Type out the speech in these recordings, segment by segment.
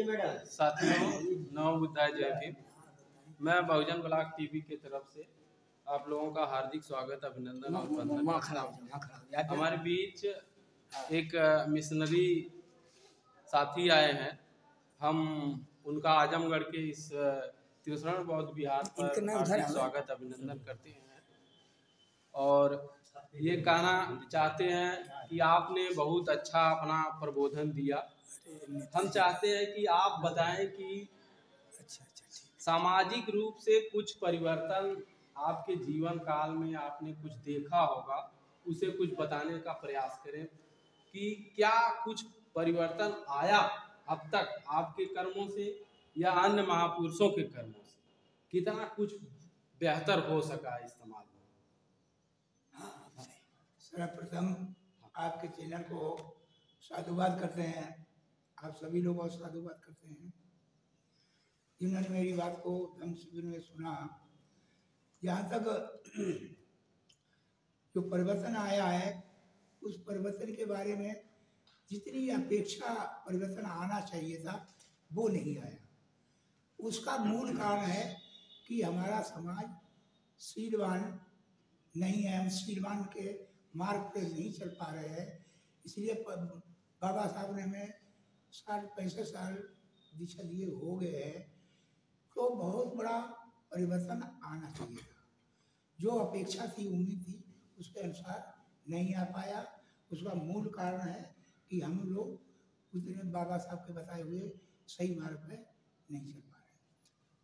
साथियों, नव बुद्धाय जय भीम। मैं बहुजन ब्लॉक टीवी की तरफ से आप लोगों का हार्दिक स्वागत, अभिनंदन और वंदन करता हूं। हमारे बीच एक मिशनरी साथी आए हैं। हम उनका आजमगढ़ के इस तीर्थस्थल बौद्ध विहार पर हार्दिक स्वागत, अभिनंदन करते हैं और ये कहना चाहते हैं कि आपने बहुत अच्छा अपना प्रबोधन दिया। हम चाहते हैं कि आप बताएं कि सामाजिक रूप से कुछ परिवर्तन आपके जीवन काल में आपने कुछ देखा होगा, उसे कुछ बताने का प्रयास करें कि क्या कुछ परिवर्तन आया अब तक आपके कर्मों से या अन्य महापुरुषों के कर्मों से, कितना कुछ बेहतर हो सका इस समाज में। सर्वप्रथम आपके चैनल को साधुवाद करते हैं, आप सभी लोगों को साधुवाद करते हैं जिन्होंने मेरी बात को धम्म शिविर में सुना। यहाँ तक जो परिवर्तन आया है उस परिवर्तन के बारे में जितनी अपेक्षा परिवर्तन आना चाहिए था वो नहीं आया। उसका मूल कारण है कि हमारा समाज शीलवान नहीं है, हम शीलवान के मार्ग पर नहीं चल पा रहे हैं। इसलिए बाबा साहब ने हमें 60-65 साल दीक्षा दिए हो गए हैं, तो बहुत बड़ा परिवर्तन आना चाहिए था। जो अपेक्षा थी, उम्मीद थी, उसके अनुसार नहीं आ पाया। उसका मूल कारण है कि हम लोग उतने बाबा साहब के बताए हुए सही मार्ग पे नहीं चल पा रहे।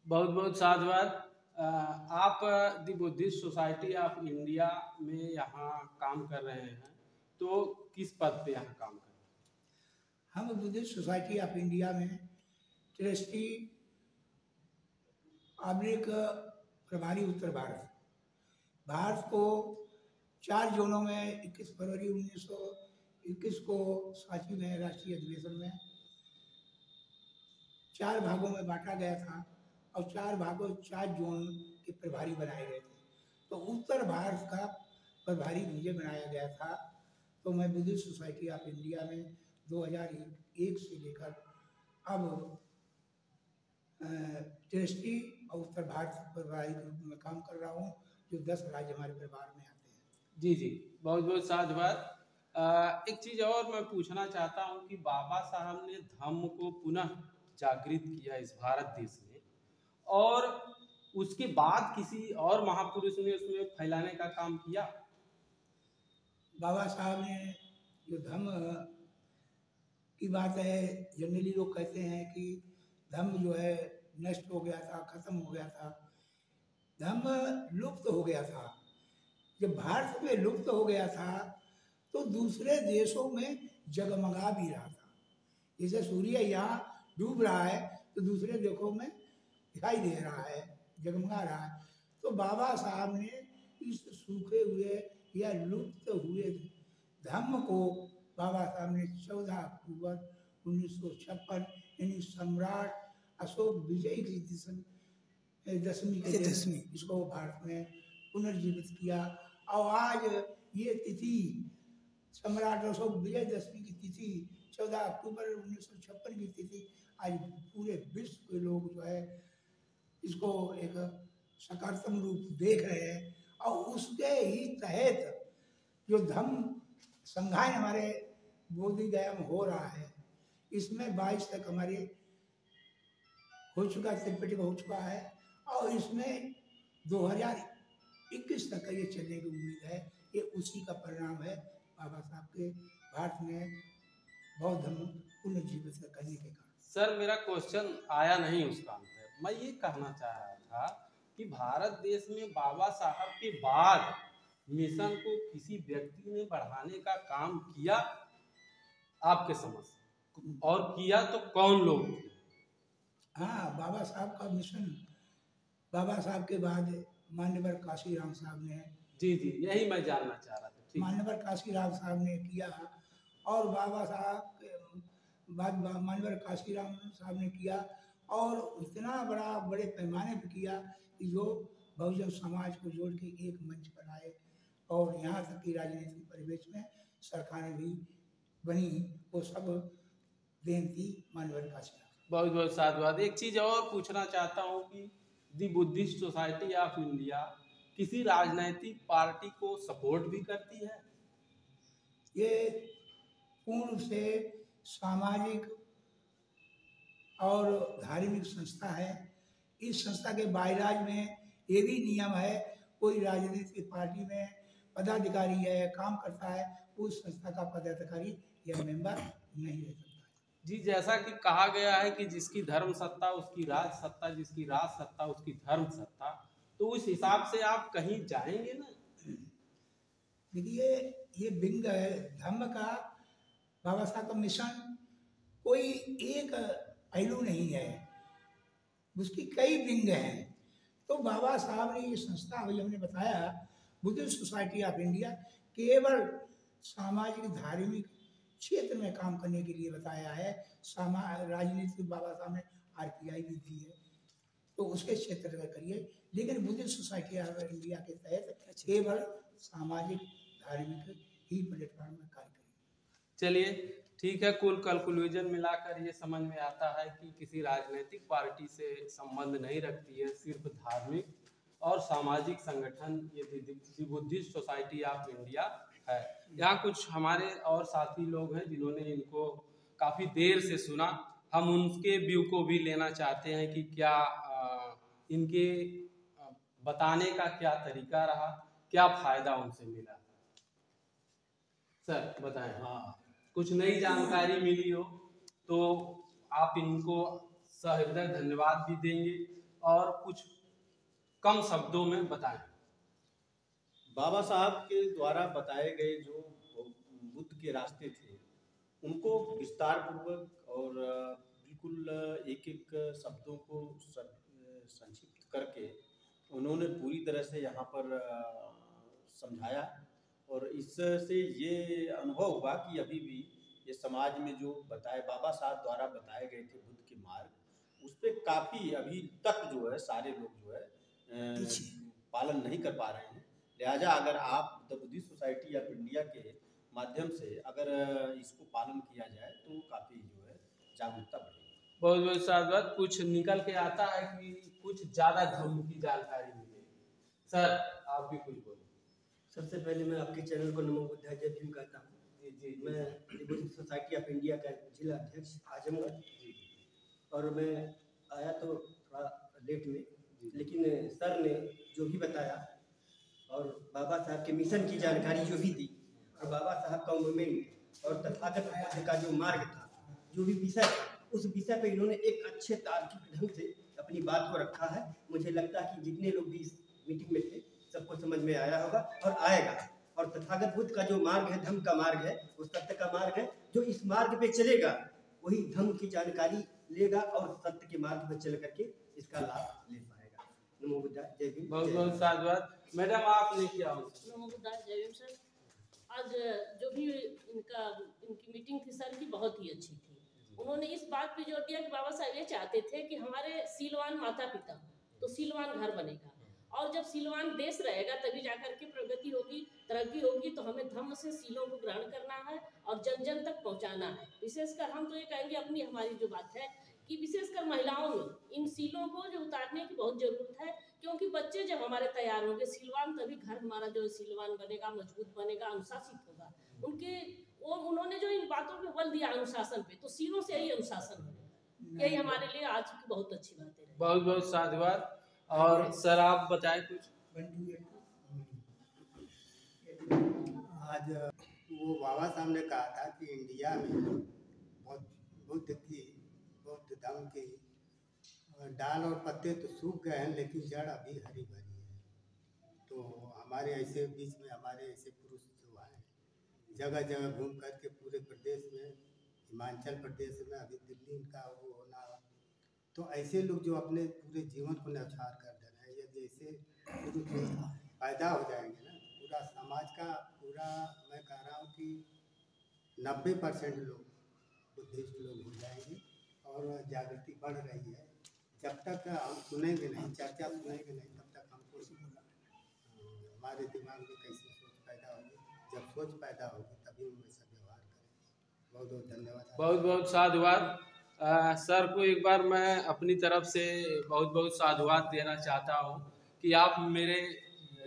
बहुत बहुत साधुवाद। आप दी बुद्धिस्ट सोसाइटी ऑफ इंडिया में यहाँ काम कर रहे हैं, तो किस पद पे यहाँ काम कर रहे हैं? हम बुद्धिस्ट सोसाइटी ऑफ इंडिया में ट्रस्टी आब्रिक प्रभारी उत्तर भारत को 4 जोनों में 21 फरवरी 1921 को सांची में राष्ट्रीय अधिवेशन में 4 भागों में बांटा गया था और 4 भागों 4 जोन के प्रभारी बनाए गए थे। तो उत्तर भारत का प्रभारी मुझे बनाया गया था। तो मैं बुद्धिस्ट सोसाइटी ऑफ इंडिया में 2001 से लेकर अब ट्रस्टी और उत्तर भारत प्रभारी के रूप में काम कर रहा हूँ, जो 10 राज्य हमारे परिवार में आते हैं। जी जी, बहुत बहुत साधुवाद। एक चीज़ और मैं पूछना चाहता हूँ कि बाबा साहब ने धम्म को पुनः जागृत किया इस भारत देश में, और उसके बाद किसी और महापुरुष ने उसमें फैलाने का काम किया। बाबा साहब ने जो धम्म की बात है, जनरली लोग कहते हैं कि धम्म जो है नष्ट हो गया था, खत्म हो गया था। धम्म लुप्त हो गया था। जब भारत में लुप्त हो गया था तो दूसरे देशों में जगमगा भी रहा था। जैसे सूर्य यहाँ डूब रहा है तो दूसरे देशों में दिखाई दे रहा है, जगमगा रहा है। तो बाबा साहब ने इस सूखे हुए या लुप्त हुए धम्म को बाबा साहब ने 14 अक्टूबर 1956 यानी सम्राट अशोक विजय की दशमी के दिन इसको भारत में पुनर्जीवित किया। और आज ये तिथि सम्राट अशोक विजय दशमी की तिथि 14 अक्टूबर 1956 की तिथि आज पूरे विश्व के लोग जो है इसको एक सकारात्मक रूप देख रहे हैं। और उसके ही तहत जो धम्म संघाय हमारे बोधगया में हो रहा है, इसमें 22 तक हमारे हो चुका, त्रिपिटक हो चुका है और इसमें 2021 तक का ये चलने की उम्मीद है। ये उसी का परिणाम है बाबा साहब के भारत में बौद्ध धर्म पुनर्जीवित करने के कारण। सर, मेरा क्वेश्चन आया नहीं उसका आंसर। मैं ये कहना चाह रहा था कि भारत देश में बाबा साहब के बाद मिशन को किसी व्यक्ति ने बढ़ाने का काम किया आपके समझ से, और किया तो कौन लोग थे? हाँ, बाबा साहब का मिशन बाबा साहब के बाद मान्यवर काशीराम साहब ने, जी जी, यही मैं जानना चाह रहा था। मान्यवर काशीराम साहब ने किया और बाबा साहब के बाद मान्यवर काशीराम साहब ने किया और इतना बड़े पैमाने पर किया कि जो बहुजन समाज को जोड़ के एक मंच पर आए। और यहाँ तक कि राजनीतिक परिवेश में सरकारें भी बनी, वो सब देन थी मान्यवर काशीराम। बहुत बहुत साधुवाद। एक चीज और पूछना चाहता हूँ कि दी बुद्धिस्ट सोसाइटी ऑफ इंडिया किसी राजनीतिक पार्टी को सपोर्ट भी करती है? ये पूर्ण रूप से सामाजिक और धार्मिक संस्था है। इस संस्था के बायराज में ये भी नियम है, कोई राजनीतिक पार्टी में पदाधिकारी है, काम करता है, उस संस्था का पदाधिकारी या मेंबर नहीं रह सकता। जी, जैसा कि कहा गया है कि जिसकी धर्म सत्ता उसकी राज सत्ता, जिसकी राज सत्ता उसकी धर्म सत्ता, तो उस हिसाब से आप कहीं जाएंगे ना? देखिए, ये बिंग है धर्म का, बाबा साहब का मिशन कोई एक पहलू नहीं है, उसकी कई विंग हैं। तो बाबा साहब ने ये संस्था अभी हमने बताया बुद्धिस्ट सोसाइटी ऑफ इंडिया केवल सामाजिक धार्मिक क्षेत्र में काम करने के लिए बताया है। राजनीतिक बाबा साहब ने RPI भी दी है, तो उसके क्षेत्र में करिए, लेकिन बुद्धिस्ट सोसाइटी ऑफ इंडिया के तहत केवल सामाजिक धार्मिक ही प्लेटफॉर्म में कार्य करिए। चलिए ठीक है, कुल कंक्लूजन मिलाकर ये समझ में आता है कि किसी राजनीतिक पार्टी से संबंध नहीं रखती है, सिर्फ धार्मिक और सामाजिक संगठन ये बुद्धिस्ट सोसाइटी ऑफ इंडिया है। यहाँ कुछ हमारे और साथी लोग हैं जिन्होंने इनको काफ़ी देर से सुना, हम उनके व्यू को भी लेना चाहते हैं कि क्या इनके बताने का क्या तरीका रहा, क्या फायदा उनसे मिला। सर बताएं। हाँ, कुछ नई जानकारी मिली हो तो आप इनको सहृदय धन्यवाद भी देंगे और कुछ कम शब्दों में बताएं। बाबा साहब के द्वारा बताए गए जो बुद्ध के रास्ते थे उनको विस्तार पूर्वक और बिल्कुल एक एक शब्दों को संक्षिप्त करके उन्होंने पूरी तरह से यहाँ पर समझाया, और इससे ये अनुभव हुआ कि अभी भी ये समाज में जो बताए बाबा साहब द्वारा बताए गए थे बुद्ध के मार्ग, उस पर काफ़ी अभी तक जो है सारे लोग जो है पालन नहीं कर पा रहे हैं। लिहाजा अगर आप the Buddhist society of India के माध्यम से अगर इसको पालन किया जाए तो काफ़ी जो है जागरूकता बढ़ेगी। बहुत बहुत साधुवाद। कुछ निकल के आता है कि कुछ ज़्यादा धर्म की जानकारी मिलेगी। सर आप भी कुछ बोलो। सबसे पहले मैं आपके चैनल को नमो बुद्धाय जय भीम कहता हूँ। जी, मैं बुद्धिस्ट सोसाइटी ऑफ इंडिया का जिला अध्यक्ष आजमगढ़, और मैं आया तो थोड़ा लेट में, लेकिन सर ने जो भी बताया और बाबा साहब के मिशन की जानकारी जो भी दी और बाबा साहब का मूवमेंट और तथागत बुद्ध का जो मार्ग था, जो भी विषय था, उस विषय पर इन्होंने एक अच्छे तार्किक ढंग से अपनी बात को रखा है। मुझे लगता है कि जितने लोग भी इस मीटिंग में थे सबको समझ में आया होगा और आएगा। और तथागत बुद्ध का जो मार्ग है, धम्म का मार्ग है, वो सत्य का मार्ग है। जो इस मार्ग पे चलेगा वही धम्म की जानकारी लेगा और सत्य के मार्ग पर चल करके इसका लाभ ले पाएगा। नमो बुद्धाय जय भीम। बहुत बहुत साधुवाद। मैडम आपने क्या हो? नमो बुद्धाय जय भीम। सर आज जो भी इनकी मीटिंग थी सर की बहुत ही अच्छी थी। उन्होंने इस बात पे जोर दिया कि बाबा साहब ये चाहते थे कि हमारे सीलवान माता पिता तो सीलवान घर बनेगा, और जब सीलवान देश रहेगा तभी जाकर के प्रगति होगी, तरक्की होगी। तो हमें धम्म से सीलों को ग्रहण करना है और जन जन तक पहुंचाना है। विशेषकर हम तो ये कहेंगे, अपनी हमारी जो बात है कि विशेषकर महिलाओं में इन सीलों को जो उतारने की बहुत जरूरत है, क्योंकि बच्चे जब हमारे तैयार होंगे सीलवान, तभी घर हमारा जो सीलवान बनेगा, मजबूत बनेगा, अनुशासित होगा। उन्होंने जो इन बातों पे बल दिया अनुशासन पे, तो सीलों से यही अनुशासन होगा। यही हमारे लिए आज की बहुत अच्छी बात है। बहुत बहुत साधुवाद। और सर आप बताएं कुछ। आज वो बाबा साहब ने कहा था कि इंडिया में बुद्ध धम्म की डाल और पत्ते तो सूख गए हैं, लेकिन जड़ अभी हरी भरी है। तो हमारे ऐसे बीच में हमारे ऐसे पुरुष जो आए जगह जगह घूम करके पूरे प्रदेश में, हिमाचल प्रदेश में, अभी दिल्ली इनका वो होना, तो ऐसे लोग जो अपने पूरे जीवन को न्यौछावर कर दे रहे हैं, यदि ऐसे पुरुष पैदा हो जाएंगे ना, पूरा समाज का पूरा, मैं कह रहा हूँ कि 90% लोग बुद्धिस्ट लोग हो जाएंगे और जागृति बढ़ रही है। जब तक हम सुनेंगे नहीं, चर्चा सुनेंगे नहीं, तब तक हमको हमारे दिमाग में कैसे सोच पैदा होगी। जब सोच पैदा होगी तभी हम वैसा व्यवहार करेंगे। बहुत बहुत धन्यवाद। बहुत बहुत साधुवाद। सर को एक बार मैं अपनी तरफ से बहुत बहुत साधुवाद देना चाहता हूँ कि आप मेरे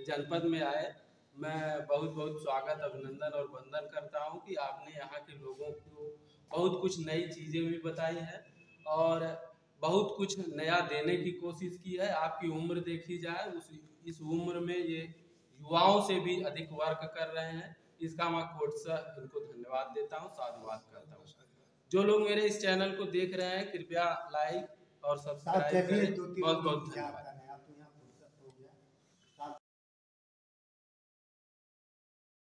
जनपद में आए। मैं बहुत बहुत स्वागत, अभिनंदन और वंदन करता हूँ कि आपने यहाँ के लोगों को बहुत कुछ नई चीज़ें भी बताई हैं और बहुत कुछ नया देने की कोशिश की है। आपकी उम्र देखी जाए, इस उम्र में ये युवाओं से भी अधिक वर्क कर रहे हैं। इसका मैं कोट से इनको धन्यवाद देता हूँ, साधुवाद करता हूँ। जो लोग मेरे इस चैनल को देख रहे हैं कृपया लाइक और सब्सक्राइब करें। बहुत बहुत धन्यवाद।